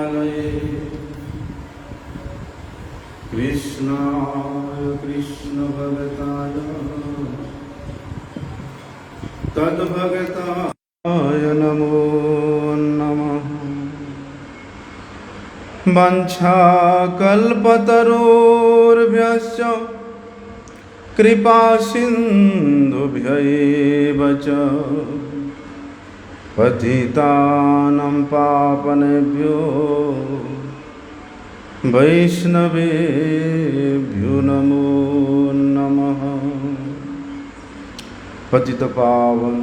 विद्यालये कृष्णाय कृष्णभगताय तद्भगताय नमो नमः। वंशाकल्पतरोर्भ्यश्च कृपासिन्धुभ्यैव च पतितानां पावनेभ्यो वैष्णवेभ्यो नमो नमः। पतितपावन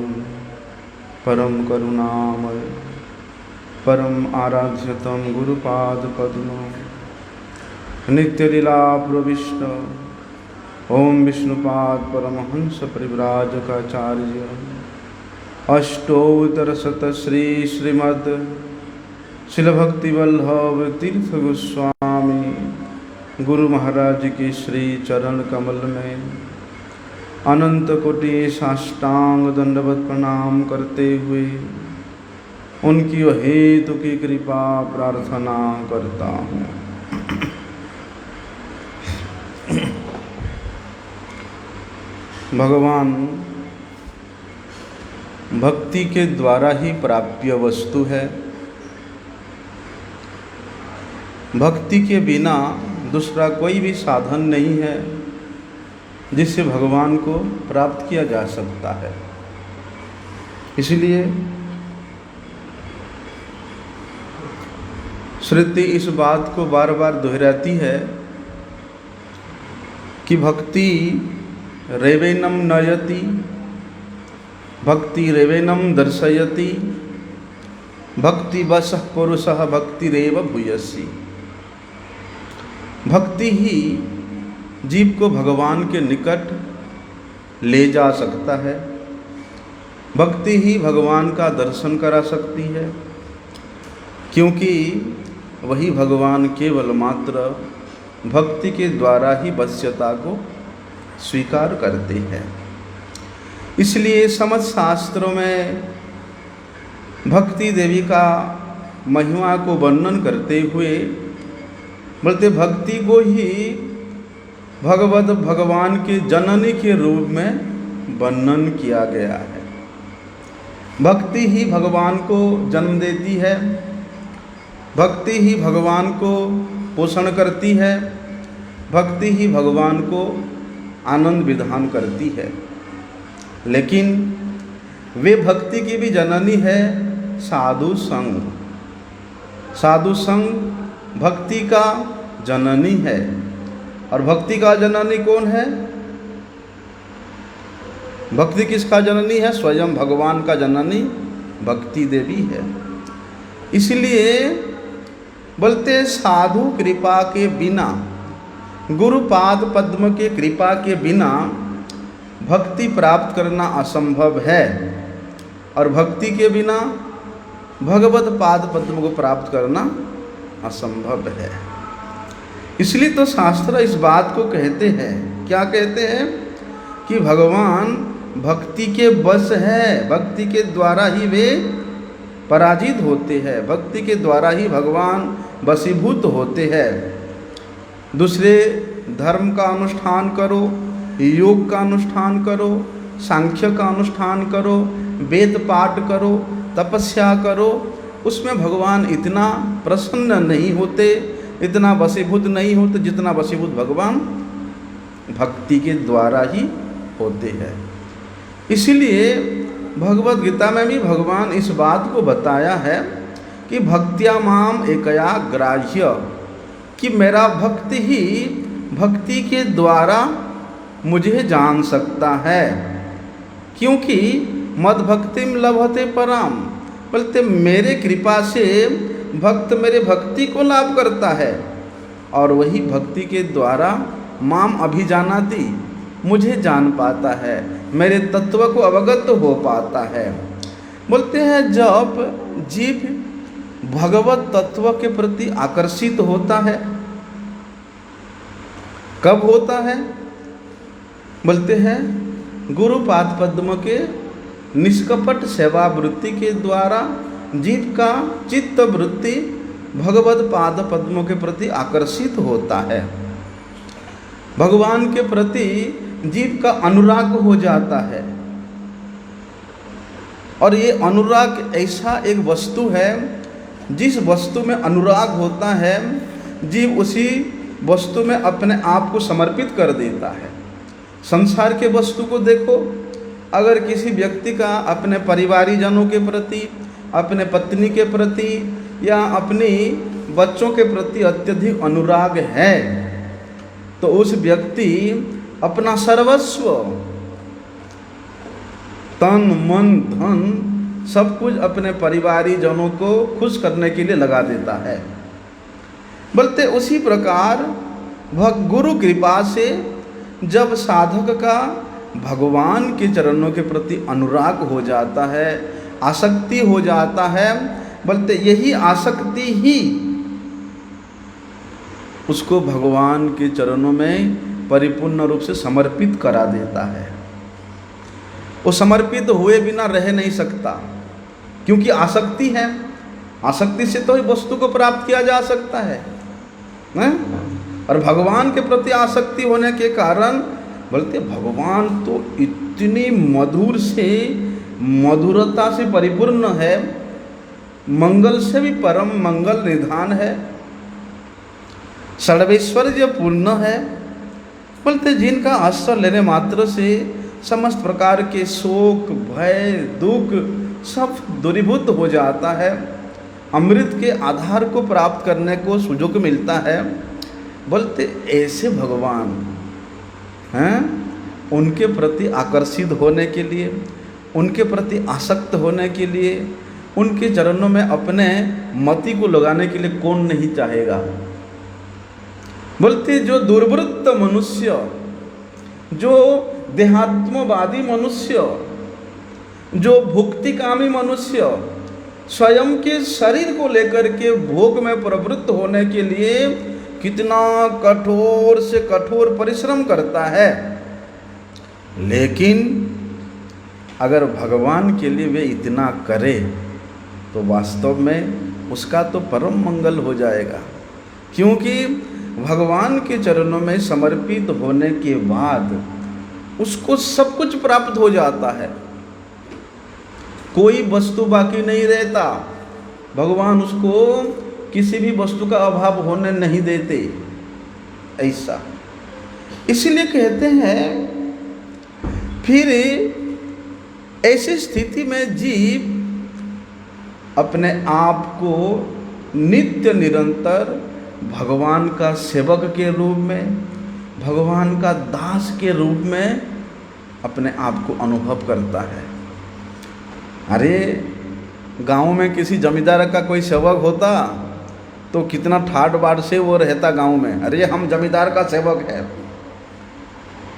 परम करुणामय परम आराध्यतम गुरुपाद पद्म नित्यलीला प्रविष्ट ओम विष्णुपाद परमहंस परिव्राजकाचार्य अष्टोत्तरशत श्री श्रीमद् शिल भक्तिवल्लभ तीर्थ गोस्वामी गुरु महाराज की श्री चरण कमल में अनंत कोटि साष्टांग दंडवत प्रणाम करते हुए उनकी हेतु की कृपा प्रार्थना करता हूँ। भगवान भक्ति के द्वारा ही प्राप्य वस्तु है। भक्ति के बिना दूसरा कोई भी साधन नहीं है जिससे भगवान को प्राप्त किया जा सकता है। इसलिए श्रुति इस बात को बार बार दोहराती है कि भक्ति रेवेनम नयति, भक्ति रेवेनम दर्शयति, भक्ति वशः पुरुषः भक्तिरेव भूयसी। भक्ति ही जीव को भगवान के निकट ले जा सकता है। भक्ति ही भगवान का दर्शन करा सकती है, क्योंकि वही भगवान केवल मात्र भक्ति के द्वारा ही वश्यता को स्वीकार करते हैं। इसलिए समस्त शास्त्रों में भक्ति देवी का महिमा को वर्णन करते हुए बोलते भक्ति को ही भगवान के जननी के रूप में वर्णन किया गया है। भक्ति ही भगवान को जन्म देती है, भक्ति ही भगवान को पोषण करती है, भक्ति ही भगवान को आनंद विधान करती है। लेकिन वे भक्ति की भी जननी है साधु संग। साधु संग भक्ति का जननी है। और भक्ति का जननी कौन है? भक्ति किसका जननी है? स्वयं भगवान का जननी भक्ति देवी है। इसलिए बोलते साधु कृपा के बिना, गुरुपाद पद्म के कृपा के बिना भक्ति प्राप्त करना असंभव है, और भक्ति के बिना भगवत पाद पद्म को प्राप्त करना असंभव है। इसलिए तो शास्त्र इस बात को कहते हैं, क्या कहते हैं? कि भगवान भक्ति के वश है, भक्ति के द्वारा ही वे पराजित होते हैं, भक्ति के द्वारा ही भगवान वशीभूत होते हैं। दूसरे धर्म का अनुष्ठान करो, योग का अनुष्ठान करो, सांख्य का अनुष्ठान करो, वेद पाठ करो, तपस्या करो, उसमें भगवान इतना प्रसन्न नहीं होते, इतना वशीभूत नहीं होते जितना वशीभूत भगवान भक्ति के द्वारा ही होते हैं। इसीलिए भगवद गीता में भी भगवान इस बात को बताया है कि भक्त्या माम एकया ग्राह्य, कि मेरा भक्ति ही भक्ति के द्वारा मुझे जान सकता है, क्योंकि मद भक्तिम लभते पराम। बोलते मेरे कृपा से भक्त मेरे भक्ति को लाभ करता है, और वही भक्ति के द्वारा माम अभिजानाति, मुझे जान पाता है, मेरे तत्व को अवगत हो पाता है। बोलते हैं जब जीव भगवत तत्व के प्रति आकर्षित होता है, कब होता है? बोलते हैं गुरुपाद पद्म के निष्कपट सेवा वृत्ति के द्वारा जीव का चित्त वृत्ति भगवत पाद पद्मों के प्रति आकर्षित होता है, भगवान के प्रति जीव का अनुराग हो जाता है। और ये अनुराग ऐसा एक वस्तु है, जिस वस्तु में अनुराग होता है जीव उसी वस्तु में अपने आप को समर्पित कर देता है। संसार के वस्तु को देखो, अगर किसी व्यक्ति का अपने परिवारीजनों के प्रति, अपने पत्नी के प्रति या अपनी बच्चों के प्रति अत्यधिक अनुराग है तो उस व्यक्ति अपना सर्वस्व, तन मन धन सब कुछ अपने परिवारीजनों को खुश करने के लिए लगा देता है। बोलते उसी प्रकार गुरु कृपा से जब साधक का भगवान के चरणों के प्रति अनुराग हो जाता है, आसक्ति हो जाता है, बोलते यही आसक्ति ही उसको भगवान के चरणों में परिपूर्ण रूप से समर्पित करा देता है। वो समर्पित हुए बिना रह नहीं सकता, क्योंकि आसक्ति है। आसक्ति से तो वस्तु को प्राप्त किया जा सकता है, और भगवान के प्रति आसक्ति होने के कारण बोलते भगवान तो इतनी मधुर से मधुरता से परिपूर्ण है, मंगल से भी परम मंगल निधान है, सर्वैश्वर्य पूर्ण है। बोलते जिनका आश्रय लेने मात्र से समस्त प्रकार के शोक भय दुख सब दूरीभूत हो जाता है, अमृत के आधार को प्राप्त करने को सुयोग मिलता है। बोलते ऐसे भगवान हैं, उनके प्रति आकर्षित होने के लिए, उनके प्रति आसक्त होने के लिए, उनके चरणों में अपने मति को लगाने के लिए कौन नहीं चाहेगा। बोलते जो दुर्वृत्त मनुष्य, जो देहात्मवादी मनुष्य, जो भुक्तिकामी मनुष्य स्वयं के शरीर को लेकर के भोग में प्रवृत्त होने के लिए कितना कठोर से कठोर परिश्रम करता है, लेकिन अगर भगवान के लिए वे इतना करे तो वास्तव में उसका तो परम मंगल हो जाएगा। क्योंकि भगवान के चरणों में समर्पित होने के बाद उसको सब कुछ प्राप्त हो जाता है, कोई वस्तु बाकी नहीं रहता। भगवान उसको किसी भी वस्तु का अभाव होने नहीं देते। ऐसा इसलिए कहते हैं फिर ऐसी स्थिति में जीव अपने आप को नित्य निरंतर भगवान का सेवक के रूप में, भगवान का दास के रूप में अपने आप को अनुभव करता है। अरे गांव में किसी जमींदार का कोई सेवक होता तो कितना ठाट बाट से वो रहता गांव में, अरे हम जमींदार का सेवक है।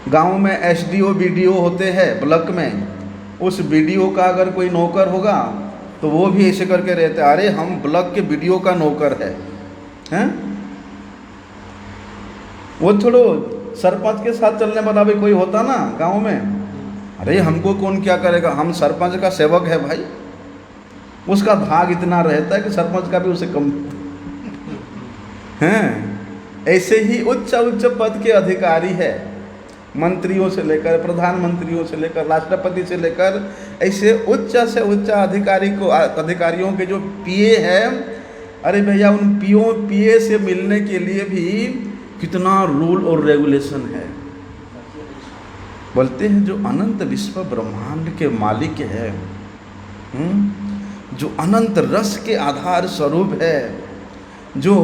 गांव में एसडीओ बीडीओ होते हैं ब्लॉक में, उस बीडीओ का अगर कोई नौकर होगा तो वो भी ऐसे करके रहते, अरे हम ब्लॉक के बीडीओ का नौकर हैं। वो थोड़ो सरपंच के साथ चलने वाला भी कोई होता ना गांव में, अरे हमको कौन क्या करेगा, हम सरपंच का सेवक है भाई। उसका भाग इतना रहता है कि सरपंच का भी उसे कम हैं। ऐसे ही उच्च उच्च पद के अधिकारी है, मंत्रियों से लेकर प्रधानमंत्रियों से लेकर राष्ट्रपति से लेकर ऐसे उच्च से उच्च अधिकारियों के जो पीए हैं, अरे भैया उन पीए से मिलने के लिए भी कितना रूल और रेगुलेशन है। बोलते हैं जो अनंत विश्व ब्रह्मांड के मालिक है, जो अनंत रस के आधार स्वरूप है, जो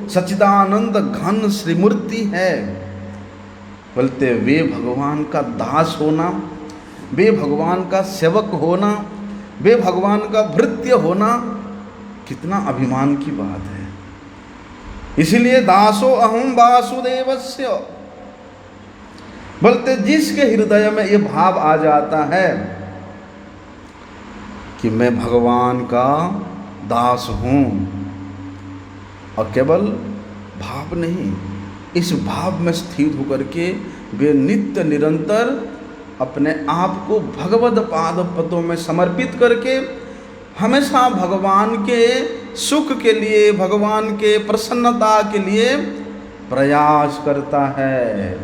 सच्चिदानंद घन श्रीमूर्ति है, बोलते वे भगवान का दास होना, वे भगवान का सेवक होना, वे भगवान का भृत्य होना कितना अभिमान की बात है। इसीलिए दासो अहम वासुदेवस्य, बोलते जिसके हृदय में ये भाव आ जाता है कि मैं भगवान का दास हूँ, और केवल भाव नहीं, इस भाव में स्थित होकर के वे नित्य निरंतर अपने आप को भगवत पाद पदों में समर्पित करके हमेशा भगवान के सुख के लिए, भगवान के प्रसन्नता के लिए प्रयास करता है।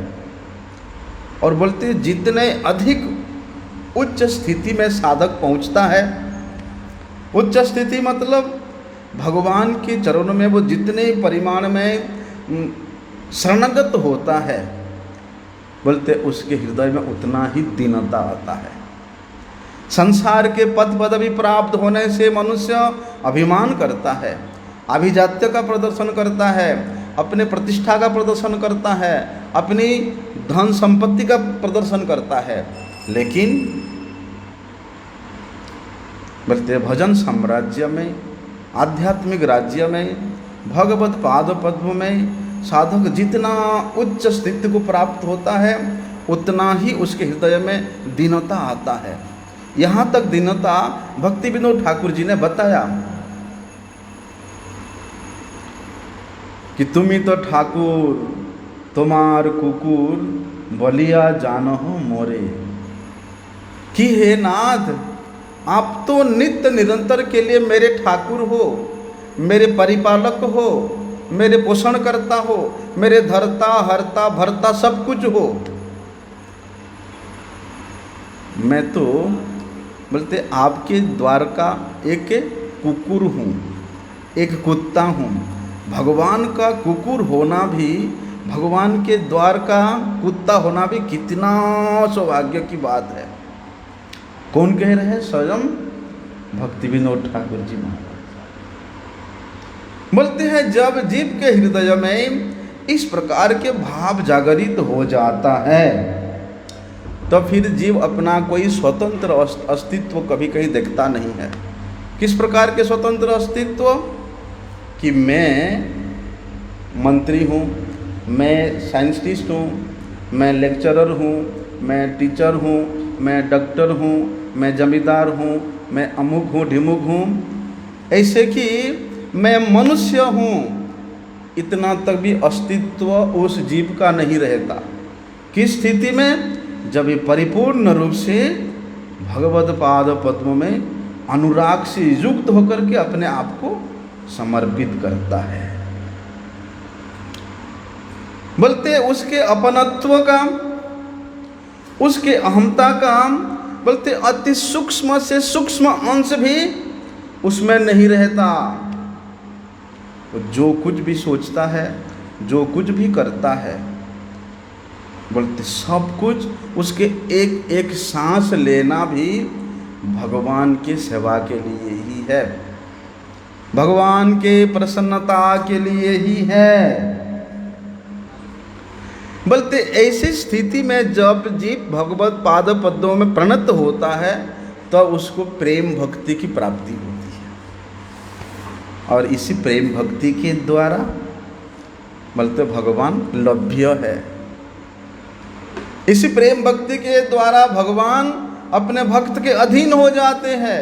और बोलते जितने अधिक उच्च स्थिति में साधक पहुंचता है, उच्च स्थिति मतलब भगवान के चरणों में वो जितने परिमाण में शरणगत होता है, बोलते उसके हृदय में उतना ही दीनता आता है। संसार के पद पदवी प्राप्त होने से मनुष्य अभिमान करता है, अभिजात्य का प्रदर्शन करता है, अपने प्रतिष्ठा का प्रदर्शन करता है, अपनी धन संपत्ति का प्रदर्शन करता है। लेकिन बोलते भजन साम्राज्य में, आध्यात्मिक राज्य में, भगवत पाद पद्म में साधक जितना उच्च स्थिति को प्राप्त होता है, उतना ही उसके हृदय में दीनता आता है। यहाँ तक दीनता भक्ति विनोद ठाकुर जी ने बताया कि तुम ही तो ठाकुर, तुम्हार कुकुर बलिया जानहो मोरे, कि हे नाथ, आप तो नित्य निरंतर के लिए मेरे ठाकुर हो, मेरे परिपालक हो, मेरे पोषण करता हो, मेरे धरता हरता भरता सब कुछ हो। मैं तो बोलते आपके द्वार का एक कुकुर हूँ, एक कुत्ता हूँ। भगवान का कुकुर होना भी, भगवान के द्वार का कुत्ता होना भी कितना सौभाग्य की बात है। कौन कह रहे हैं? स्वयं भक्ति विनोद ठाकुर जी महाराज बोलते हैं जब जीव के हृदय में इस प्रकार के भाव जागरित हो जाता है, तो फिर जीव अपना कोई स्वतंत्र अस्तित्व कभी कहीं देखता नहीं है। किस प्रकार के स्वतंत्र अस्तित्व? कि मैं मंत्री हूँ, मैं साइंटिस्ट हूँ, मैं लेक्चरर हूँ, मैं टीचर हूँ, मैं डॉक्टर हूँ, मैं जमींदार हूँ, मैं अमुक हूँ ढिमुक हूँ, ऐसे कि मैं मनुष्य हूँ, इतना तक भी अस्तित्व उस जीव का नहीं रहता। किस स्थिति में? जब ये परिपूर्ण रूप से भगवत पाद पद्म में अनुराग से युक्त होकर के अपने आप को समर्पित करता है। बोलते उसके अपनत्व का, उसके अहमता का, बोलते अति सूक्ष्म से सूक्ष्म अंश भी उसमें नहीं रहता। तो जो कुछ भी सोचता है, जो कुछ भी करता है, बोलते सब कुछ उसके एक एक सांस लेना भी भगवान की सेवा के लिए ही है, भगवान के प्रसन्नता के लिए ही है। बोलते ऐसी स्थिति में जब जीव भगवत पाद पद्मों में प्रणत होता है, तो उसको प्रेम भक्ति की प्राप्ति होती है। और इसी प्रेम भक्ति के द्वारा बोलते भगवान लभ्य है। इसी प्रेम भक्ति के द्वारा भगवान अपने भक्त के अधीन हो जाते हैं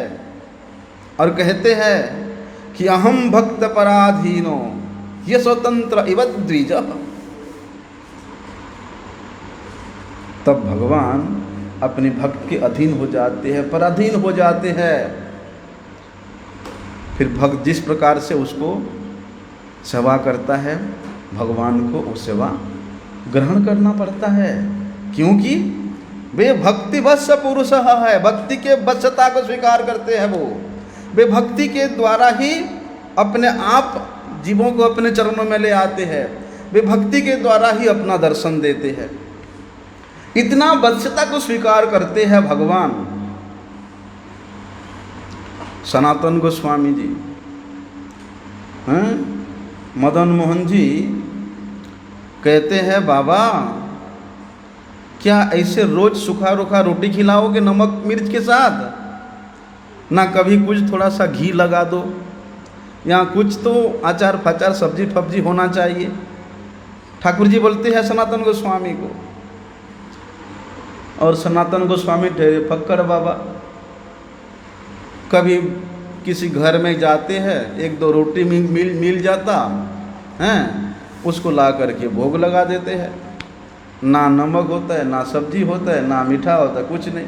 और कहते हैं कि अहम भक्त पराधीनो ये स्वतंत्र इव द्विज। तब भगवान अपने भक्त के अधीन हो जाते हैं, पराधीन हो जाते हैं। फिर भक्त जिस प्रकार से उसको सेवा करता है, भगवान को वो सेवा ग्रहण करना पड़ता है, क्योंकि वे भक्ति वश पुरुष है, भक्ति के वशता को स्वीकार करते हैं। वे भक्ति के द्वारा ही अपने आप जीवों को अपने चरणों में ले आते हैं, वे भक्ति के द्वारा ही अपना दर्शन देते हैं। इतना वशता को स्वीकार करते हैं भगवान। सनातन गोस्वामी जी हैं, मदन मोहन जी कहते हैं, बाबा क्या ऐसे रोज सूखा रूखा रोटी खिलाओगे नमक मिर्च के साथ? ना कभी कुछ थोड़ा सा घी लगा दो, या कुछ तो अचार फचार सब्जी फब्जी होना चाहिए। ठाकुर जी बोलते हैं सनातन गोस्वामी को, और सनातन गोस्वामी ठहरे फक्कड़ बाबा। कभी किसी घर में जाते हैं, एक दो रोटी मिल जाता हैं, उसको ला करके भोग लगा देते हैं। ना नमक होता है, ना सब्जी होता है, ना मीठा होता है, कुछ नहीं।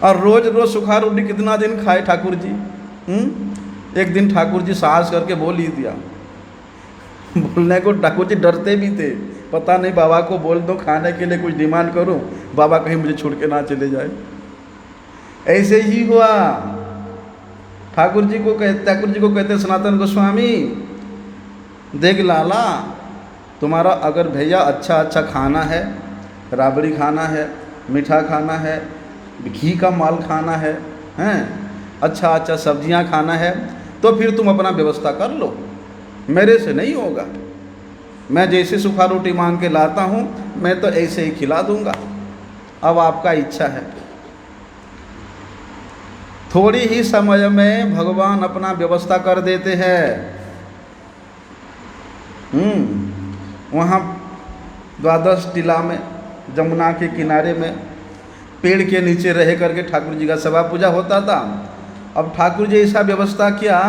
और रोज रोज सूखा रोटी कितना दिन खाए ठाकुर जी? एक दिन ठाकुर जी साहस करके बोल ही दिया। बोलने को ठाकुर जी डरते भी थे, पता नहीं बाबा को बोल दो खाने के लिए कुछ डिमांड करूं, बाबा कहीं मुझे छोड़ के ना चले जाए। ऐसे ही हुआ। ठाकुर जी को कहते सनातन गोस्वामी, देख लाला, तुम्हारा अगर भैया अच्छा अच्छा खाना है, राबड़ी खाना है, मीठा खाना है, घी का माल खाना है, अच्छा अच्छा सब्जियां खाना है, तो फिर तुम अपना व्यवस्था कर लो, मेरे से नहीं होगा। मैं जैसे सूखा रोटी मांग के लाता हूँ मैं तो ऐसे ही खिला दूंगा, अब आपका इच्छा है। थोड़ी ही समय में भगवान अपना व्यवस्था कर देते हैं। वहाँ द्वादश टीला में, जमुना के किनारे में, पेड़ के नीचे रह करके ठाकुर जी का सभा पूजा होता था। अब ठाकुर जी ऐसा व्यवस्था किया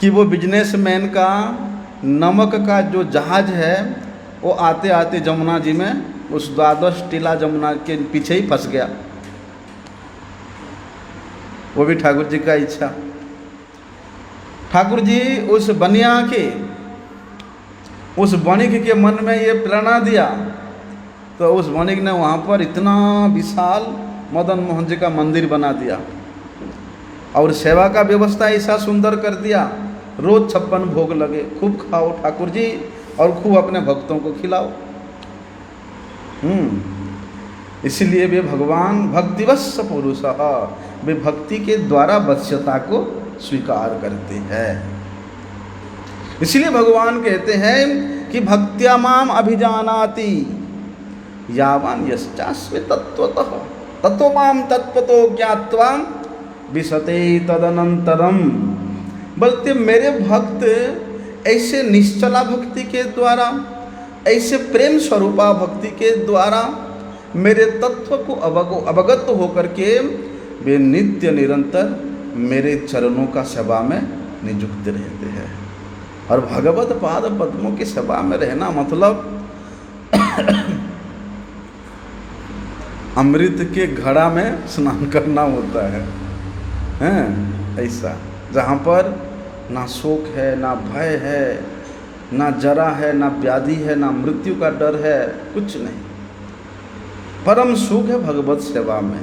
कि वो बिजनेसमैन का नमक का जो जहाज है वो आते आते जमुना जी में उस द्वादश टीला जमुना के पीछे ही फंस गया। वो भी ठाकुर जी का इच्छा। ठाकुर जी उस बनिया के, उस वणिक के मन में ये प्रेरणा दिया, तो उस वणिक ने वहाँ पर इतना विशाल मदन मोहन जी का मंदिर बना दिया और सेवा का व्यवस्था ऐसा सुंदर कर दिया। रोज 56 भोग लगे, खूब खाओ ठाकुर जी और खूब अपने भक्तों को खिलाओ। इसलिए वे भगवान भक्तिवश पुरुष, वे भक्ति के द्वारा वश्यता को स्वीकार करते हैं। इसलिए भगवान कहते हैं कि भक्त्या माम अभिजानाति यावान यश्चास्मि तत्त्वतः ततो माम तत्त्वतो ज्ञात्वा विशते तदनंतरम। बोलते मेरे भक्त ऐसे निश्चला भक्ति के द्वारा, ऐसे प्रेम स्वरूपा भक्ति के द्वारा मेरे तत्व को अवगत होकर के वे नित्य निरंतर मेरे चरणों का सेवा में नियुक्त रहते हैं। और भगवत पाद पद्मों की सेवा में रहना मतलब अमृत के घड़ा में स्नान करना होता है, ऐसा, जहाँ पर ना शोक है, ना भय है, ना जरा है, ना व्याधि है, ना मृत्यु का डर है, कुछ नहीं। परम सुख है भगवत सेवा में।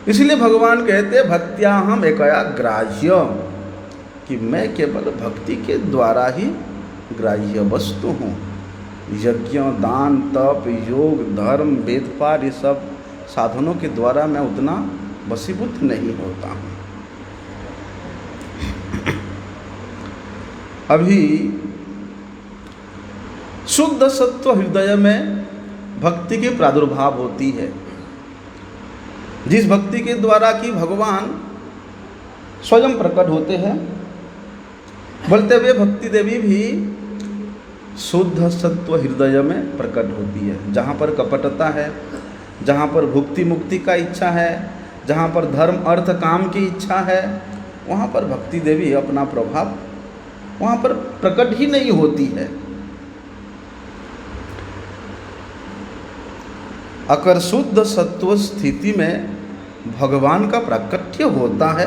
इसलिए भगवान कहते भक्त्या हम एकया ग्राह्य, कि मैं केवल भक्ति के द्वारा ही ग्राह्य वस्तु हूँ। यज्ञ, दान, तप, योग, धर्म, वेद पाठ, ये सब साधनों के द्वारा मैं उतना वशीभूत नहीं होता हूँ। अभी शुद्ध सत्व हृदय में भक्ति की प्रादुर्भाव होती है, जिस भक्ति के द्वारा कि भगवान स्वयं प्रकट होते हैं। बोलते हुए भक्ति देवी भी शुद्ध सत्व हृदय में प्रकट होती है। जहाँ पर कपटता है, जहाँ पर भुक्ति मुक्ति का इच्छा है, जहाँ पर धर्म अर्थ काम की इच्छा है, वहाँ पर भक्ति देवी अपना प्रभाव वहाँ पर प्रकट ही नहीं होती है। अगर शुद्ध सत्व स्थिति में भगवान का प्राकट्य होता है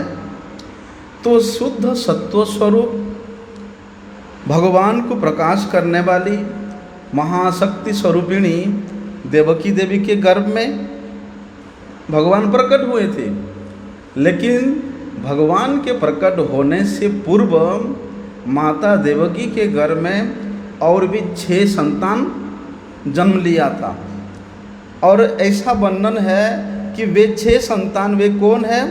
तो शुद्ध सत्व स्वरूप भगवान को प्रकाश करने वाली महाशक्ति स्वरूपिणी देवकी देवी के गर्भ में भगवान प्रकट हुए थे। लेकिन भगवान के प्रकट होने से पूर्व माता देवकी के गर्भ में और भी 6 संतान जन्म लिया था। और ऐसा वर्णन है कि वे 6 संतान वे कौन है?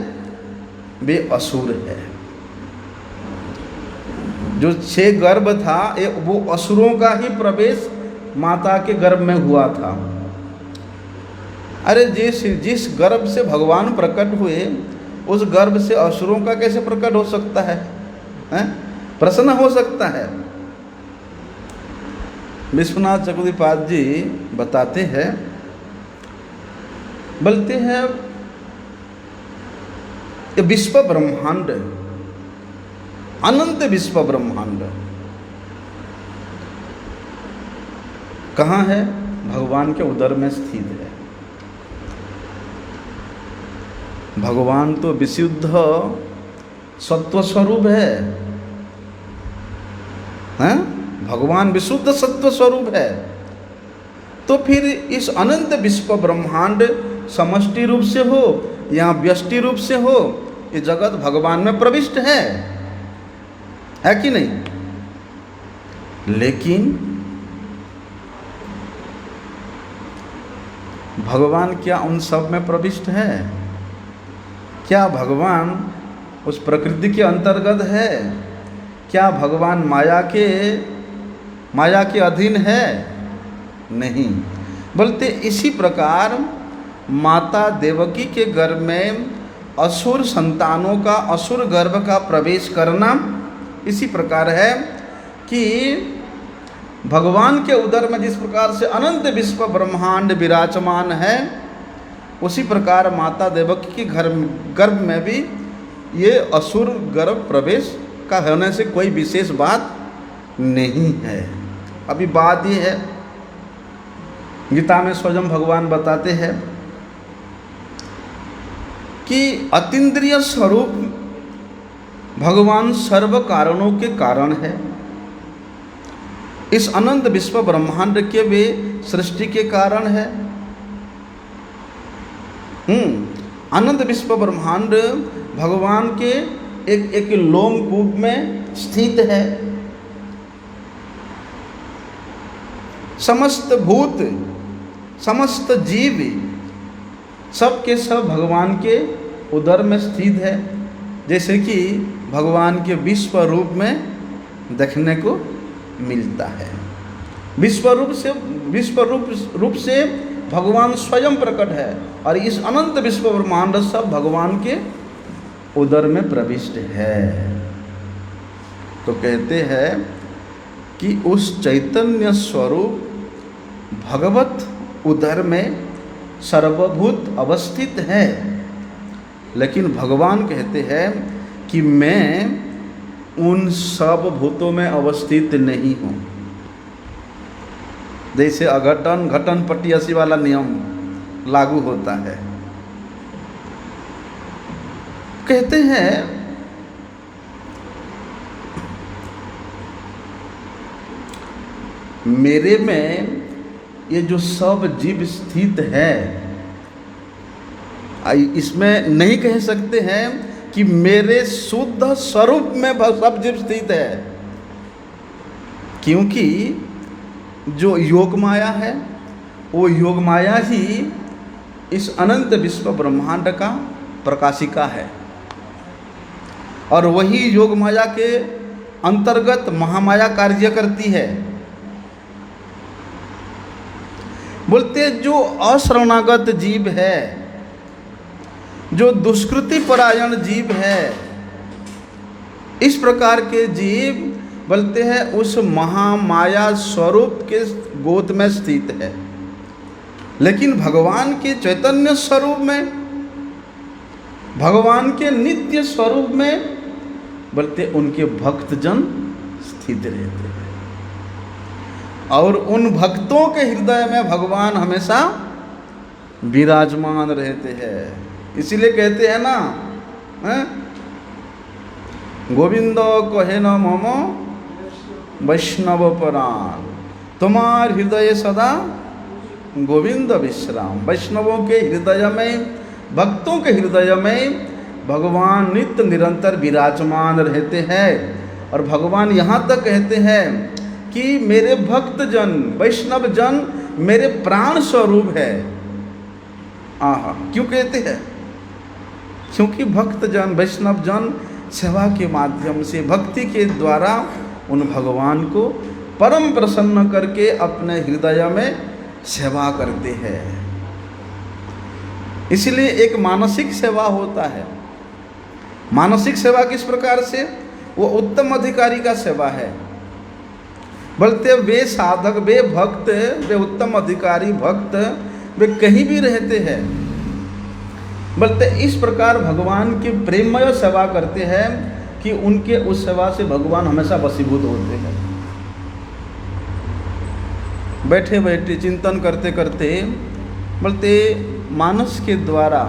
वे असुर है। जो 6 गर्भ था वो असुरों का ही प्रवेश माता के गर्भ में हुआ था। अरे जिस गर्भ से भगवान प्रकट हुए उस गर्भ से असुरों का कैसे प्रकट हो सकता है, प्रश्न हो सकता है। विश्वनाथ चक्रवर्ती जी बताते हैं, बोलते हैं ये विश्व ब्रह्मांड, अनंत विश्व ब्रह्मांड कहाँ है? भगवान के उदर में स्थित है। भगवान तो विशुद्ध सत्व स्वरूप है, हैं? भगवान विशुद्ध सत्व स्वरूप है। तो फिर इस अनंत विश्व ब्रह्मांड समष्टि रूप से हो या व्यष्टि रूप से हो, ये जगत भगवान में प्रविष्ट है कि नहीं? लेकिन भगवान क्या उन सब में प्रविष्ट है? क्या भगवान उस प्रकृति के अंतर्गत है? क्या भगवान माया के अधीन है? नहीं। बोलते इसी प्रकार माता देवकी के गर्भ में असुर संतानों का, असुर गर्भ का प्रवेश करना इसी प्रकार है कि भगवान के उदर में जिस प्रकार से अनंत विश्व ब्रह्मांड विराजमान है, उसी प्रकार माता देवकी के गर्भ में भी ये असुर गर्भ प्रवेश का होने से कोई विशेष बात नहीं है। अभी बात ये है, गीता में स्वयं भगवान बताते हैं कि अतीन्द्रिय स्वरूप भगवान सर्व कारणों के कारण है। इस अनंत विश्व ब्रह्मांड के वे सृष्टि के कारण है। अनंत विश्व ब्रह्मांड भगवान के एक लोमकूप में स्थित है। समस्त भूत, समस्त जीव सब के सब भगवान के उदर में स्थित है, जैसे कि भगवान के विश्व रूप में देखने को मिलता है। विश्व रूप से भगवान स्वयं प्रकट है और इस अनंत विश्व ब्रह्मांड सब भगवान के उदर में प्रविष्ट है। तो कहते हैं कि उस चैतन्य स्वरूप भगवत उदर में सर्वभूत अवस्थित है, लेकिन भगवान कहते हैं कि मैं उन सब भूतों में अवस्थित नहीं हूँ। जैसे अघटन घटन पटियसी वाला नियम लागू होता है। कहते हैं मेरे में ये जो सब जीव स्थित है, इसमें नहीं कह सकते हैं कि मेरे शुद्ध स्वरूप में सब जीव स्थित है, क्योंकि जो योग माया है वो योग माया ही इस अनंत विश्व ब्रह्मांड का प्रकाशिका है, और वही योग माया के अंतर्गत महामाया कार्य करती है। बोलते जो अशरणागत जीव है, जो दुष्कृति परायण जीव है, इस प्रकार के जीव बोलते हैं उस महामाया स्वरूप के गोद में स्थित है। लेकिन भगवान के चैतन्य स्वरूप में, भगवान के नित्य स्वरूप में बोलते उनके भक्तजन स्थित रहते हैं, और उन भक्तों के हृदय में भगवान हमेशा विराजमान रहते हैं। इसीलिए कहते हैं ना, गोविंद कहे न मम वैष्णव परान, तुम्हार हृदय सदा गोविंद विश्राम। वैष्णवों के हृदय में, भक्तों के हृदय में भगवान नित्य निरंतर विराजमान रहते हैं। और भगवान यहाँ तक कहते हैं कि मेरे भक्त जन, वैष्णव जन मेरे प्राण स्वरूप है। आहा, क्यों कहते हैं? क्योंकि भक्त जन, वैष्णव जन सेवा के माध्यम से, भक्ति के द्वारा उन भगवान को परम प्रसन्न करके अपने हृदय में सेवा करते हैं। इसलिए एक मानसिक सेवा होता है। मानसिक सेवा किस प्रकार से? वो उत्तम अधिकारी का सेवा है। बोलते वे साधक, वे भक्त, वे उत्तम अधिकारी भक्त, वे कहीं भी रहते हैं, बोलते इस प्रकार भगवान की प्रेममय सेवा करते हैं कि उनके उस सेवा से भगवान हमेशा वशीभूत होते हैं। बैठे बैठे चिंतन करते करते बोलते मानस के द्वारा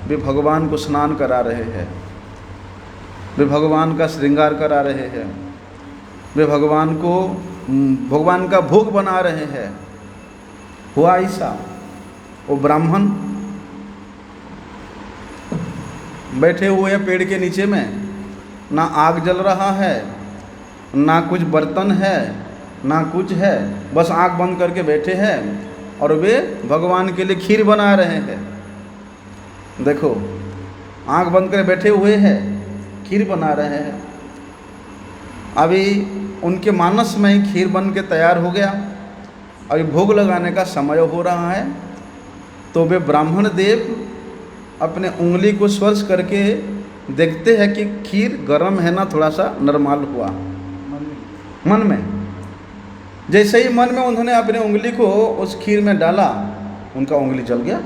वे भगवान को स्नान करा रहे हैं, वे भगवान का श्रृंगार करा रहे हैं, वे भगवान का भोग बना रहे हैं। हुआ ऐसा, वो ब्राह्मण बैठे हुए हैं पेड़ के नीचे में, ना आग जल रहा है, ना कुछ बर्तन है, ना कुछ है, बस आँख बंद करके बैठे हैं और वे भगवान के लिए खीर बना रहे हैं। देखो, आँख बंद कर बैठे हुए हैं, खीर बना रहे हैं। अभी उनके मानस में ही खीर बन के तैयार हो गया, अभी भोग लगाने का समय हो रहा है, तो वे ब्राह्मण देव अपने उंगली को स्पर्श करके देखते हैं कि खीर गर्म है ना थोड़ा सा नरमाल हुआ। मन में जैसे ही मन में उन्होंने अपने उंगली को उस खीर में डाला, उनका उंगली जल गया।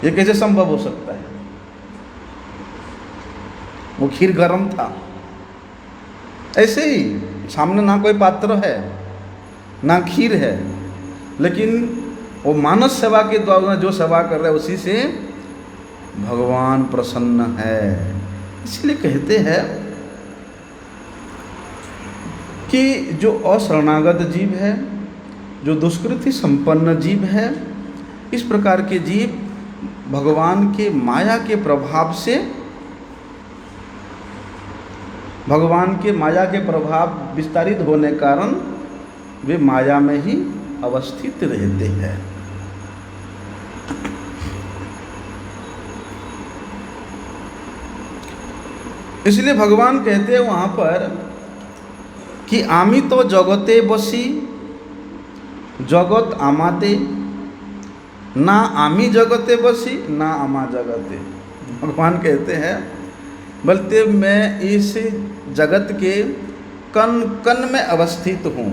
ये कैसे संभव हो सकता है? वो खीर गर्म था। ऐसे ही सामने ना कोई पात्र है, ना खीर है, लेकिन वो मानस सेवा के द्वारा जो सेवा कर रहे हैं उसी से भगवान प्रसन्न है। इसलिए कहते हैं कि जो अशरणागत जीव है, जो दुष्कृति संपन्न जीव है, इस प्रकार के जीव भगवान के माया के प्रभाव से, भगवान के माया के प्रभाव विस्तारित होने कारण वे माया में ही अवस्थित रहते हैं। इसलिए भगवान कहते हैं वहाँ पर कि आमी तो जगते बसी जगत आमाते, ना आमी जगते बसी ना आमा जगते। भगवान कहते हैं, बोलते मैं इस जगत के कण कण में अवस्थित हूँ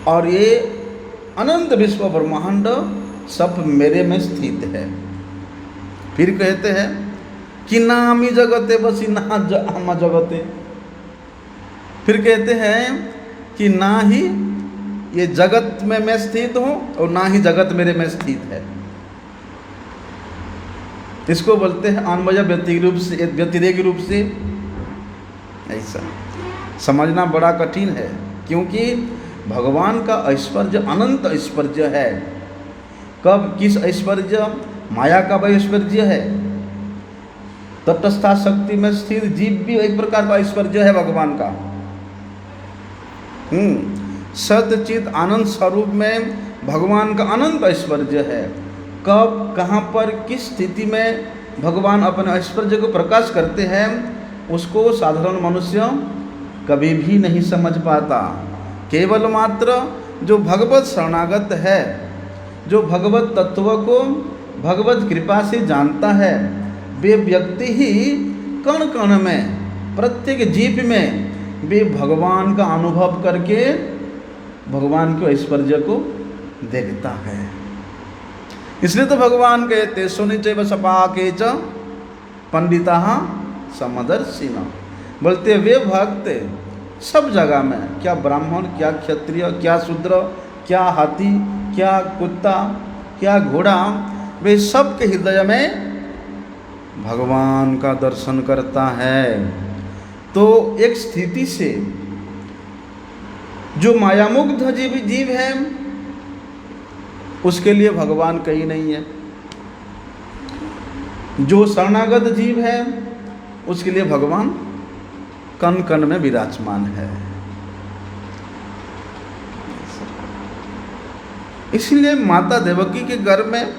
और ये अनंत विश्व ब्रह्मांड सब मेरे में स्थित है। फिर कहते हैं कि ना आमी जगते बसी ना आमा जगते। फिर कहते हैं कि ना ही ये जगत में मैं स्थित हूँ और ना ही जगत मेरे में स्थित है। इसको बोलते हैं अन्वय व्यतिरेक रूप से। ऐसा समझना बड़ा कठिन है, क्योंकि भगवान का ऐश्वर्य अनंत ऐश्वर्य है। कब किस ऐश्वर्य? माया का वह ऐश्वर्य है। तटस्था शक्ति में स्थिर जीव भी एक प्रकार का ऐश्वर्य है भगवान का। सतचित आनंद स्वरूप में भगवान का अनंत ऐश्वर्य है। कब, कहाँ पर, किस स्थिति में भगवान अपने ऐश्वर्य को प्रकाश करते हैं, उसको साधारण मनुष्य कभी भी नहीं समझ पाता। केवल मात्र जो भगवत शरणागत है, जो भगवत तत्व को भगवत कृपा से जानता है, वे व्यक्ति ही कण कण में, प्रत्येक जीव में वे भगवान का अनुभव करके भगवान के ऐश्वर्य को देखता है। इसलिए तो भगवान कहते सुनिचैव सपाके च पंडिता समदर्शिना। बोलते वे भक्त सब जगह में, क्या ब्राह्मण, क्या क्षत्रिय, क्या शूद्र, क्या हाथी, क्या कुत्ता, क्या घोड़ा, वे सब के हृदय में भगवान का दर्शन करता है। तो एक स्थिति से जो मायामुग्ध जीव है, उसके लिए भगवान कहीं नहीं है। जो शरणागत जीव है, उसके लिए भगवान कण कण में विराजमान है। इसलिए माता देवकी के गर्भ में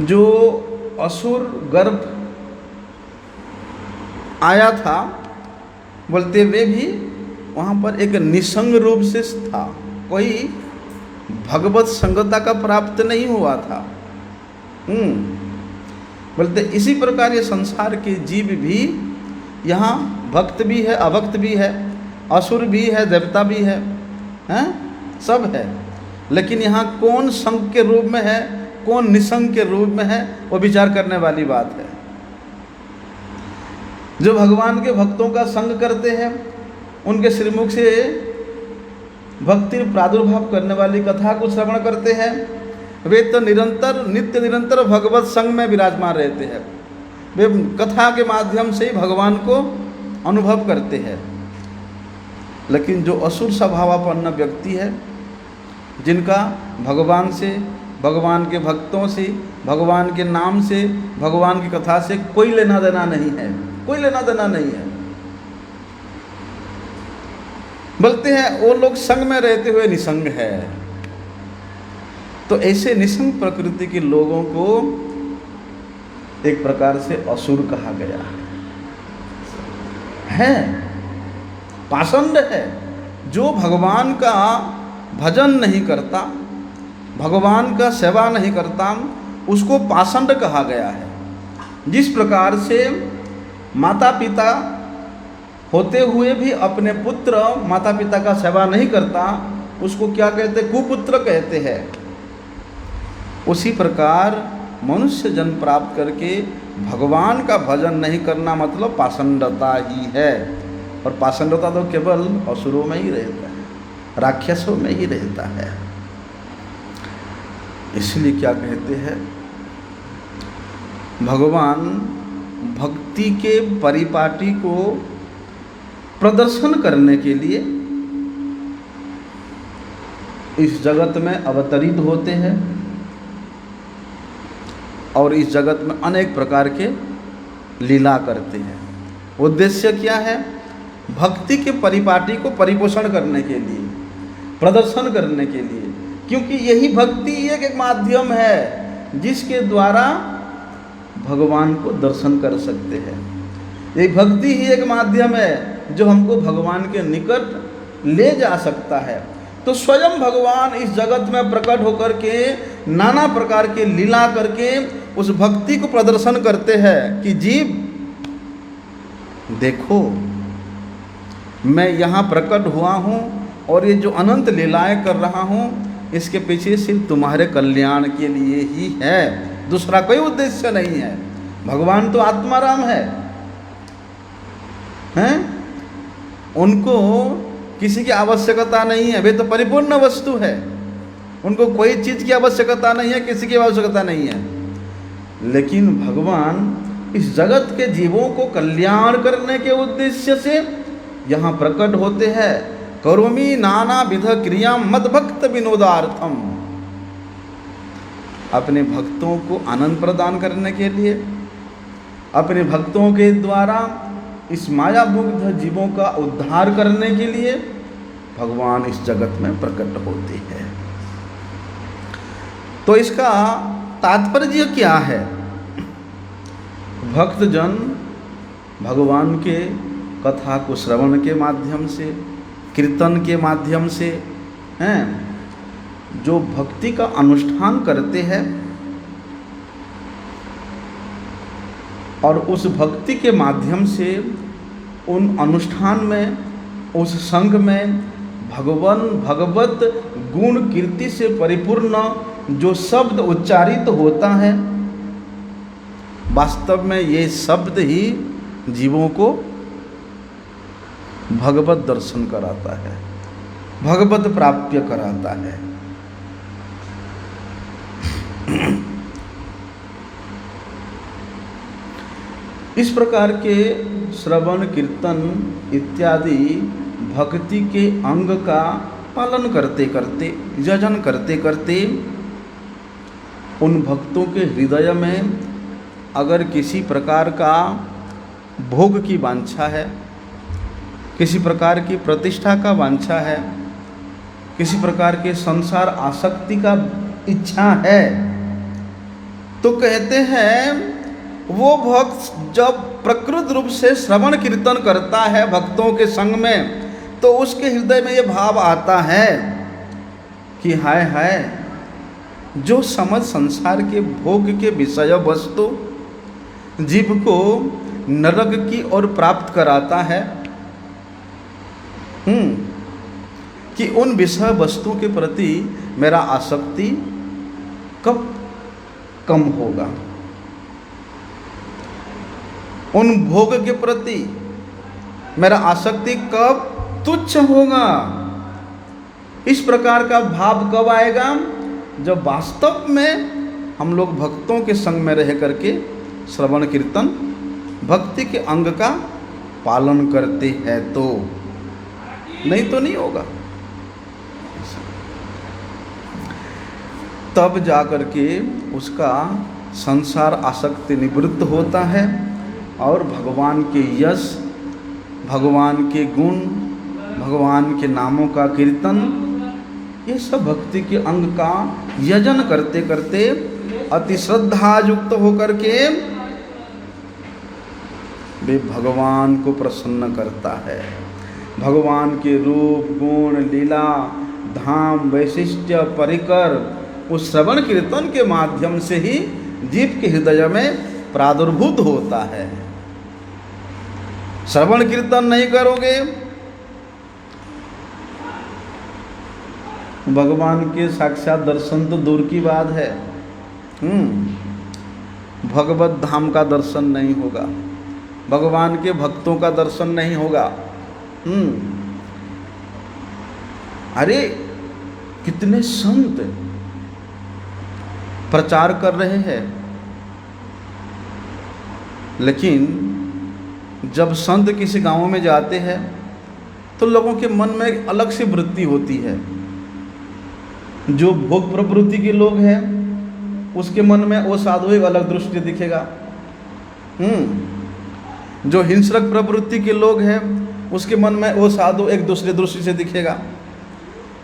जो असुर गर्भ आया था, बोलते वे भी वहाँ पर एक निसंग रूप से था, कोई भगवत संगता का प्राप्त नहीं हुआ था। बोलते इसी प्रकार ये संसार के जीव भी यहाँ भक्त भी है, अभक्त भी है, असुर भी है, देवता भी है, हैं? सब है। लेकिन यहाँ कौन संग के रूप में है, कौन निसंग के रूप में है, वो विचार करने वाली बात है। जो भगवान के भक्तों का संग करते हैं, उनके श्रीमुख से भक्ति प्रादुर्भाव करने वाली कथा को श्रवण करते हैं, वे तो निरंतर नित्य निरंतर भगवत संग में विराजमान रहते हैं, वे कथा के माध्यम से ही भगवान को अनुभव करते हैं। लेकिन जो असुर स्वभावापन्न व्यक्ति है, जिनका भगवान से, भगवान के भक्तों से, भगवान के नाम से, भगवान की कथा से कोई लेना देना नहीं है, कोई लेना देना नहीं है, बोलते हैं वो लोग संग में रहते हुए निसंग है। तो ऐसे निसंग प्रकृति के लोगों को एक प्रकार से असुर कहा गया है, पाषंड है। जो भगवान का भजन नहीं करता, भगवान का सेवा नहीं करता, उसको पाषंड कहा गया है। जिस प्रकार से माता पिता होते हुए भी अपने पुत्र माता पिता का सेवा नहीं करता, उसको क्या कहते, कुपुत्र कहते हैं। उसी प्रकार मनुष्य जन्म प्राप्त करके भगवान का भजन नहीं करना मतलब पाषंडता ही है। और पाषंडता तो केवल असुरों में ही रहता है, राक्षसों में ही रहता है। इसलिए क्या कहते हैं, भगवान भक्ति के परिपाटी को प्रदर्शन करने के लिए इस जगत में अवतरित होते हैं और इस जगत में अनेक प्रकार के लीला करते हैं। उद्देश्य क्या है, भक्ति के परिपाटी को परिपोषण करने के लिए, प्रदर्शन करने के लिए, क्योंकि यही भक्ति एक माध्यम है जिसके द्वारा भगवान को दर्शन कर सकते हैं। ये भक्ति ही एक माध्यम है जो हमको भगवान के निकट ले जा सकता है। तो स्वयं भगवान इस जगत में प्रकट होकर के नाना प्रकार के लीला करके उस भक्ति को प्रदर्शन करते हैं कि जीव देखो, मैं यहाँ प्रकट हुआ हूँ और ये जो अनंत लीलाएं कर रहा हूँ, इसके पीछे सिर्फ तुम्हारे कल्याण के लिए ही है, दूसरा कोई उद्देश्य नहीं है। भगवान तो आत्माराम है, हैं? उनको किसी की आवश्यकता नहीं है, वे तो परिपूर्ण वस्तु है, उनको कोई चीज़ की आवश्यकता नहीं है, किसी की आवश्यकता नहीं है। लेकिन भगवान इस जगत के जीवों को कल्याण करने के उद्देश्य से यहाँ प्रकट होते हैं। करोमि नाना विध क्रिया मद भक्त विनोदार्थम, अपने भक्तों को आनंद प्रदान करने के लिए, अपने भक्तों के द्वारा इस मायामुग्ध जीवों का उद्धार करने के लिए भगवान इस जगत में प्रकट होते हैं। तो इसका तात्पर्य क्या है, भक्तजन भगवान के कथा को श्रवण के माध्यम से, कीर्तन के माध्यम से, हैं, जो भक्ति का अनुष्ठान करते हैं और उस भक्ति के माध्यम से उन अनुष्ठान में, उस संघ में भगवत गुण कीर्ति से परिपूर्ण जो शब्द उच्चारित होता है, वास्तव में ये शब्द ही जीवों को भगवत दर्शन कराता है, भगवत प्राप्य कराता है। इस प्रकार के श्रवण कीर्तन इत्यादि भक्ति के अंग का पालन करते करते, यजन करते करते, उन भक्तों के हृदय में अगर किसी प्रकार का भोग की वांछा है, किसी प्रकार की प्रतिष्ठा का वांछा है, किसी प्रकार के संसार आसक्ति का इच्छा है, तो कहते हैं वो भक्त जब प्रकृत रूप से श्रवण कीर्तन करता है भक्तों के संग में, तो उसके हृदय में ये भाव आता है कि हाय हाय, जो समझ संसार के भोग के विषय वस्तु जीव को नरक की ओर प्राप्त कराता है, कि उन विषय वस्तु के प्रति मेरा आसक्ति कब कम होगा, उन भोग के प्रति मेरा आसक्ति कब तुच्छ होगा। इस प्रकार का भाव कब आएगा, जब वास्तव में हम लोग भक्तों के संग में रह करके श्रवण कीर्तन भक्ति के अंग का पालन करते हैं तो, नहीं तो नहीं होगा। तब जाकर के उसका संसार आसक्ति निवृत्त होता है और भगवान के यश, भगवान के गुण, भगवान के नामों का कीर्तन, ये सब भक्ति के अंग का यजन करते करते अति श्रद्धा युक्त होकर के वे भगवान को प्रसन्न करता है। भगवान के रूप, गुण, लीला, धाम, वैशिष्ट्य, परिकर उस श्रवण कीर्तन के माध्यम से ही जीव के हृदय में प्रादुर्भूत होता है। श्रवण कीर्तन नहीं करोगे, भगवान के साक्षात दर्शन तो दूर की बात है, भगवत धाम का दर्शन नहीं होगा, भगवान के भक्तों का दर्शन नहीं होगा। अरे कितने संत प्रचार कर रहे हैं, लेकिन जब संत किसी गांव में जाते हैं तो लोगों के मन में एक अलग सी वृत्ति होती है। जो भोग प्रवृत्ति के लोग हैं उसके मन में वो साधु एक अलग दृष्टि दिखेगा। जो हिंसक प्रवृत्ति के लोग हैं उसके मन में वो साधु एक दूसरे दृष्टि से दिखेगा।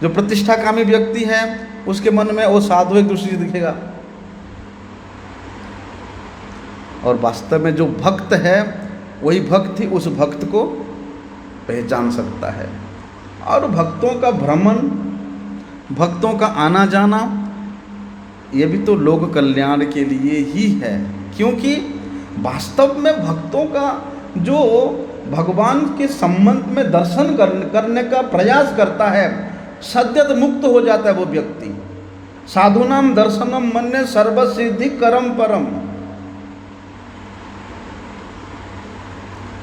जो प्रतिष्ठाकामी व्यक्ति है उसके मन में वो साधु एक दृष्टि से दिखेगा। और वास्तव में जो भक्त है वही भक्त ही उस भक्त को पहचान सकता है। और भक्तों का भ्रमण, भक्तों का आना जाना, ये भी तो लोक कल्याण के लिए ही है। क्योंकि वास्तव में भक्तों का जो भगवान के संबंध में दर्शन करने का प्रयास करता है, सद्यत मुक्त हो जाता है वो व्यक्ति। साधुनाम दर्शनम मन्ये सर्वसिद्धि करम परम,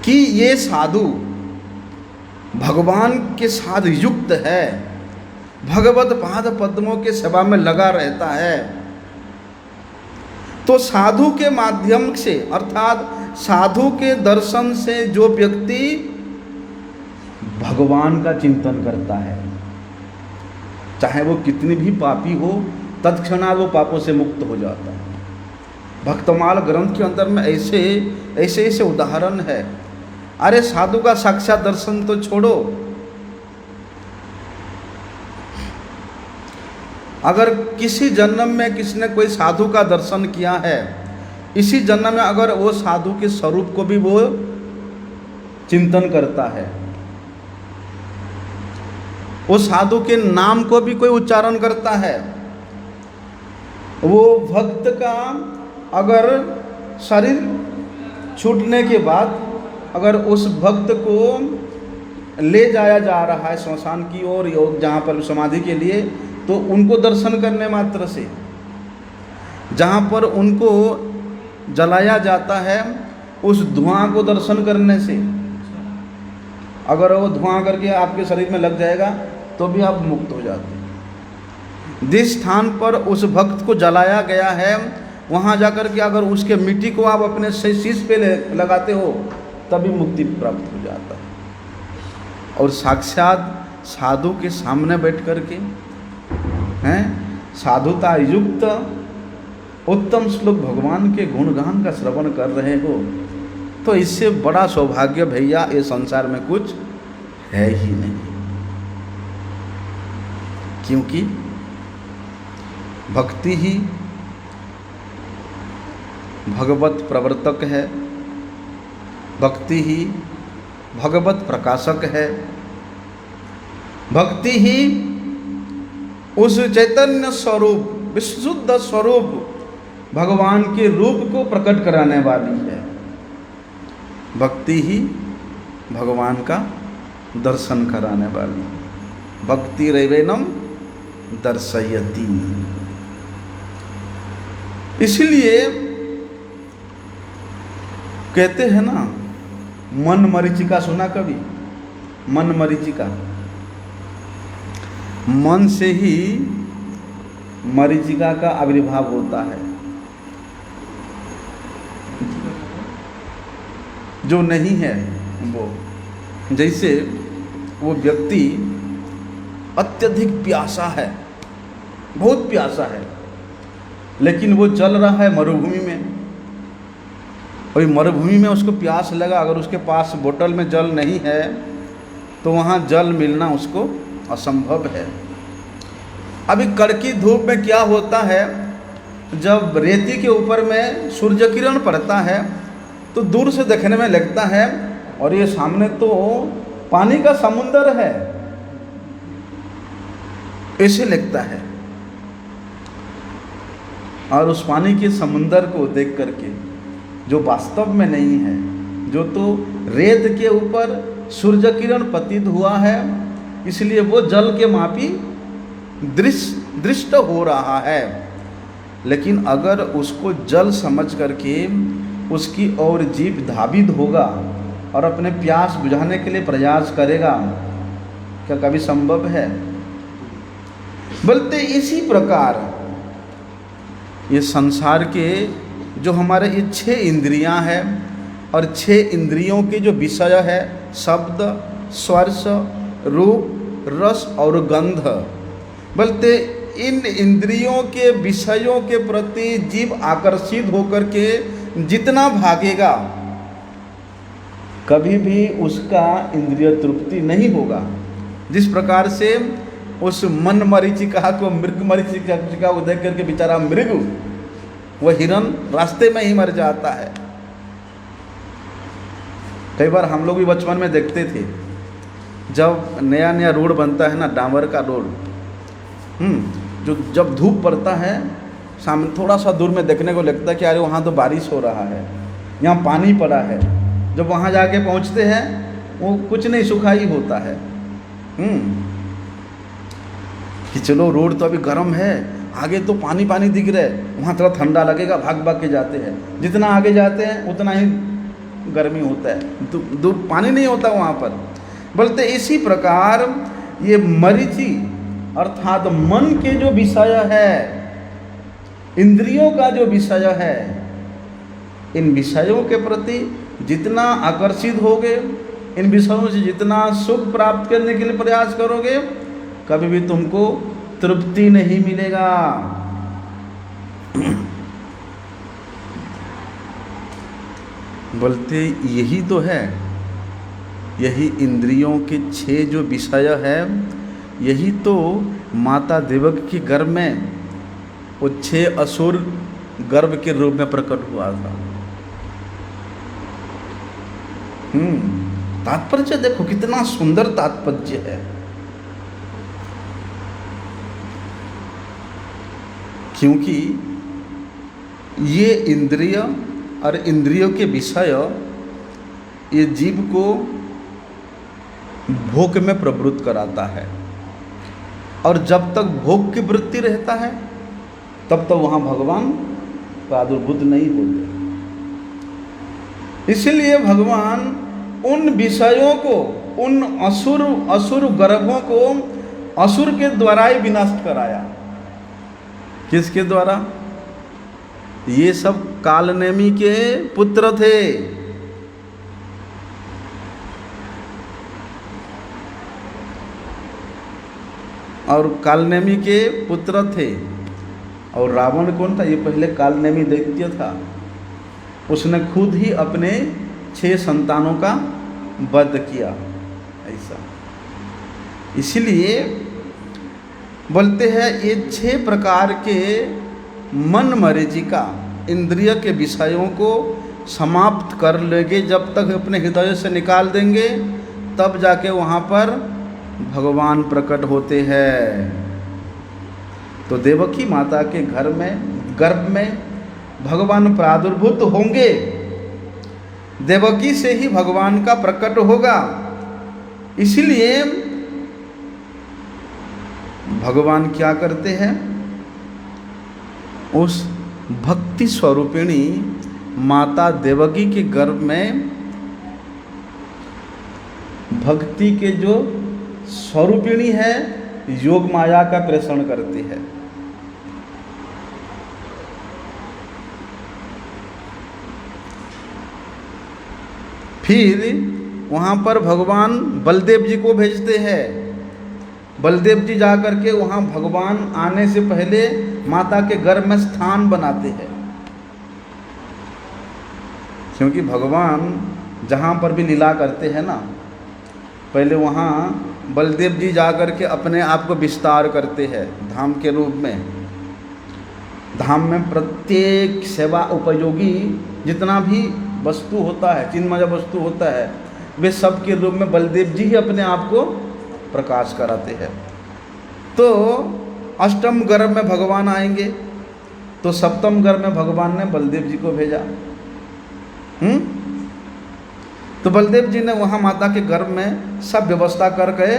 कि ये साधु भगवान के साथ युक्त है, भगवत पाद पद्मों के सेवा में लगा रहता है। तो साधु के माध्यम से अर्थात साधु के दर्शन से जो व्यक्ति भगवान का चिंतन करता है, चाहे वो कितनी भी पापी हो, तत्क्षणात वो पापों से मुक्त हो जाता है। भक्तमाल ग्रंथ के अंदर में ऐसे उदाहरण है। अरे साधु का साक्षात दर्शन तो छोड़ो, अगर किसी जन्म में किसने कोई साधु का दर्शन किया है, इसी जन्म में अगर वो साधु के स्वरूप को भी वो चिंतन करता है, वो साधु के नाम को भी कोई उच्चारण करता है, वो भक्त का अगर शरीर छूटने के बाद अगर उस भक्त को ले जाया जा रहा है श्मशान की ओर, जहाँ पर समाधि के लिए, तो उनको दर्शन करने मात्र से, जहाँ पर उनको जलाया जाता है उस धुआं को दर्शन करने से, अगर वो धुआं करके आपके शरीर में लग जाएगा तो भी आप मुक्त हो जाते हैं। जिस स्थान पर उस भक्त को जलाया गया है वहाँ जाकर के अगर उसके मिट्टी को आप अपने शीश पे लगाते हो तभी मुक्ति प्राप्त हो जाता है। और साक्षात साधु के सामने बैठ कर के हैं, साधुता युक्त उत्तम श्लोक भगवान के गुणगान का श्रवण कर रहे हो, तो इससे बड़ा सौभाग्य भैया ये संसार में कुछ है ही नहीं। क्योंकि भक्ति ही भगवत प्रवर्तक है, भक्ति ही भगवत प्रकाशक है, भक्ति ही उस चैतन्य स्वरूप, विशुद्ध स्वरूप भगवान के रूप को प्रकट कराने वाली है। भक्ति ही भगवान का दर्शन कराने वाली है। भक्ति रैवेनम दर्शयति। इसलिए कहते हैं ना, मन मरीचिका सुना कभी? मन मरीचिका, मन से ही मरीचिका का आविर्भाव होता है। जो नहीं है वो, जैसे वो व्यक्ति अत्यधिक प्यासा है, बहुत प्यासा है, लेकिन वो चल रहा है मरुभूमि में, और मरुभूमि में उसको प्यास लगा, अगर उसके पास बोतल में जल नहीं है तो वहाँ जल मिलना उसको असंभव है। अभी कड़की धूप में क्या होता है, जब रेती के ऊपर में सूर्य किरण पड़ता है तो दूर से देखने में लगता है और ये सामने तो पानी का समुंदर है, ऐसे लगता है। और उस पानी के समुंदर को देख करके, जो वास्तव में नहीं है, जो तो रेत के ऊपर सूर्य किरण पतित हुआ है, इसलिए वो जल के मापी दृष्ट हो रहा है। लेकिन अगर उसको जल समझ करके उसकी ओर जीव धावित होगा और अपने प्यास बुझाने के लिए प्रयास करेगा, क्या कभी संभव है? बोलते इसी प्रकार ये संसार के जो हमारे ये 6 इंद्रियां हैं, और 6 इंद्रियों के जो विषय है शब्द, स्पर्श, रूप, रस और गंध, बोलते इन इंद्रियों के विषयों के प्रति जीव आकर्षित होकर के जितना भागेगा, कभी भी उसका इंद्रिय तृप्ति नहीं होगा। जिस प्रकार से उस मन मरीचिका को मृग मरीचिका को देख करके बेचारा मृग, वह हिरन रास्ते में ही मर जाता है। कई बार हम लोग भी बचपन में देखते थे, जब नया नया रोड बनता है ना, डामर का रोड, जो जब धूप पड़ता है सामने थोड़ा सा दूर में देखने को लगता है कि अरे वहाँ तो बारिश हो रहा है, यहाँ पानी पड़ा है। जब वहाँ जाके पहुँचते हैं वो कुछ नहीं, सूखा ही होता है। कि चलो रोड तो अभी गर्म है, आगे तो पानी पानी दिख रहा है, वहाँ थोड़ा ठंडा लगेगा, भाग भाग के जाते हैं। जितना आगे जाते हैं उतना ही गर्मी होता है, दूर पानी नहीं होता वहाँ पर। बोलते इसी प्रकार ये मरीचि अर्थात मन के जो विषय है, इंद्रियों का जो विषय है, इन विषयों के प्रति जितना आकर्षित होगे, इन विषयों से जितना सुख प्राप्त करने के लिए प्रयास करोगे, कभी भी तुमको तृप्ति नहीं मिलेगा। बोलते यही तो है, यही इंद्रियों के 6 जो विषय है, यही तो माता देवक के गर्भ में वो 6 असुर गर्भ के रूप में प्रकट हुआ था। तात्पर्य देखो कितना सुंदर तात्पर्य है। क्योंकि ये इंद्रिय और इंद्रियों के विषय ये जीव को भोग में प्रवृत्त कराता है, और जब तक भोग की वृत्ति रहता है तब तक वहाँ भगवान प्रादुर्भूत नहीं होते। इसलिए भगवान उन विषयों को, उन असुर गर्भों को असुर के द्वारा ही विनष्ट कराया। किसके द्वारा? ये सब कालनेमी के पुत्र थे। और कालनेमी के पुत्र थे। और रावण कौन था? ये पहले कालनेमी दैत्य था। उसने खुद ही अपने 6 संतानों का वध किया। ऐसा इसलिए बोलते हैं ये 6 प्रकार के मन मरीचिका इंद्रिय के विषयों को समाप्त कर लेंगे, जब तक अपने हृदय से निकाल देंगे तब जाके वहाँ पर भगवान प्रकट होते हैं। तो देवकी माता के घर में, गर्भ में भगवान प्रादुर्भूत होंगे, देवकी से ही भगवान का प्रकट होगा। इसलिए भगवान क्या करते हैं? उस भक्ति स्वरूपिणी माता देवकी के गर्भ में भक्ति के जो स्वरूपिणी है योग माया का प्रेषण करती है। फिर वहाँ पर भगवान बलदेव जी को भेजते हैं। बलदेव जी जा कर के वहाँ भगवान आने से पहले माता के गर्भ में स्थान बनाते हैं, क्योंकि भगवान जहाँ पर भी लीला करते हैं ना, पहले वहाँ बलदेव जी जा कर के अपने आप को विस्तार करते हैं धाम के रूप में। धाम में प्रत्येक सेवा उपयोगी जितना भी वस्तु होता है, चिन्मय वस्तु होता है, वे सब के रूप में बलदेव जी ही अपने आप को प्रकाश कराते हैं। तो अष्टम गर्भ में भगवान आएंगे, तो सप्तम गर्भ में भगवान ने बलदेव जी को भेजा। तो बलदेव जी ने वहाँ माता के गर्भ में सब व्यवस्था कर गए,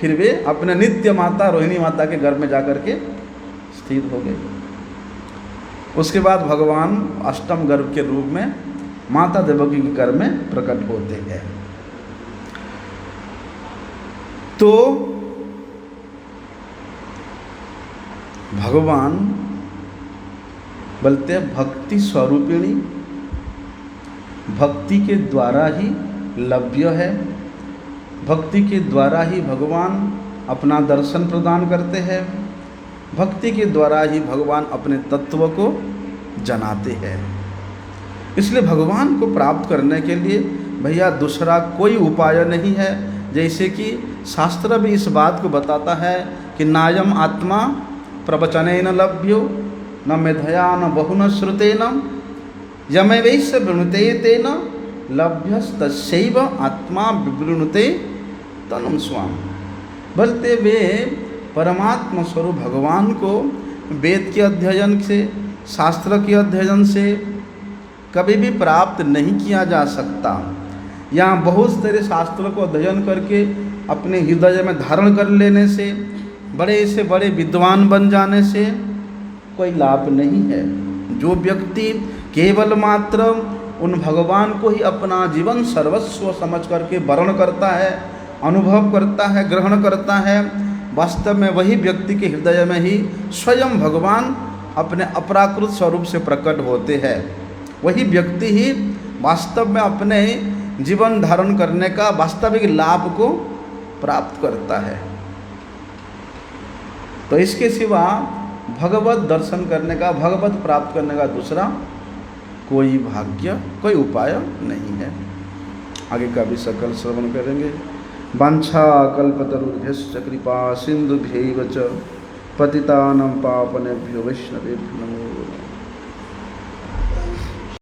फिर वे अपने नित्य माता रोहिणी माता के गर्भ में जाकर के स्थित हो गए। उसके बाद भगवान अष्टम गर्भ के रूप में माता देवकी के गर्भ में प्रकट होते हैं। तो भगवान बोलते हैं भक्ति स्वरूपिणी, भक्ति के द्वारा ही लभ्य है, भक्ति के द्वारा ही भगवान अपना दर्शन प्रदान करते हैं, भक्ति के द्वारा ही भगवान अपने तत्व को जनाते हैं। इसलिए भगवान को प्राप्त करने के लिए भैया दूसरा कोई उपाय नहीं है। जैसे कि शास्त्र भी इस बात को बताता है कि नायम आत्मा प्रवचनेन लभ्यो न मेधया न बहुन श्रुतेन यमैवैश्य वृणुते तेन लभ्यस्तस्यैव आत्मा विवृणुते तनुं स्वाम। बोलते वे परमात्मा स्वरूप भगवान को वेद के अध्ययन से, शास्त्र के अध्ययन से कभी भी प्राप्त नहीं किया जा सकता। यहाँ बहुत सारे शास्त्रों को अध्ययन करके अपने हृदय में धारण कर लेने से, बड़े से बड़े विद्वान बन जाने से कोई लाभ नहीं है। जो व्यक्ति केवल मात्र उन भगवान को ही अपना जीवन सर्वस्व समझ करके वर्ण करता है, अनुभव करता है, ग्रहण करता है, वास्तव में वही व्यक्ति के हृदय में ही स्वयं भगवान अपने अपराकृत स्वरूप से प्रकट होते हैं। वही व्यक्ति ही वास्तव में अपने जीवन धारण करने का वास्तविक लाभ को प्राप्त करता है। तो इसके सिवा भगवत दर्शन करने का, भगवत प्राप्त करने का दूसरा कोई भाग्य, कोई उपाय नहीं है। आगे का भी सकल श्रवण करेंगे। वांछा कल्पतरुभ्यश्च कृपा सिंधुभ्यैव च पतितानां पावनेभ्यो वैष्णवेभ्यो नमो।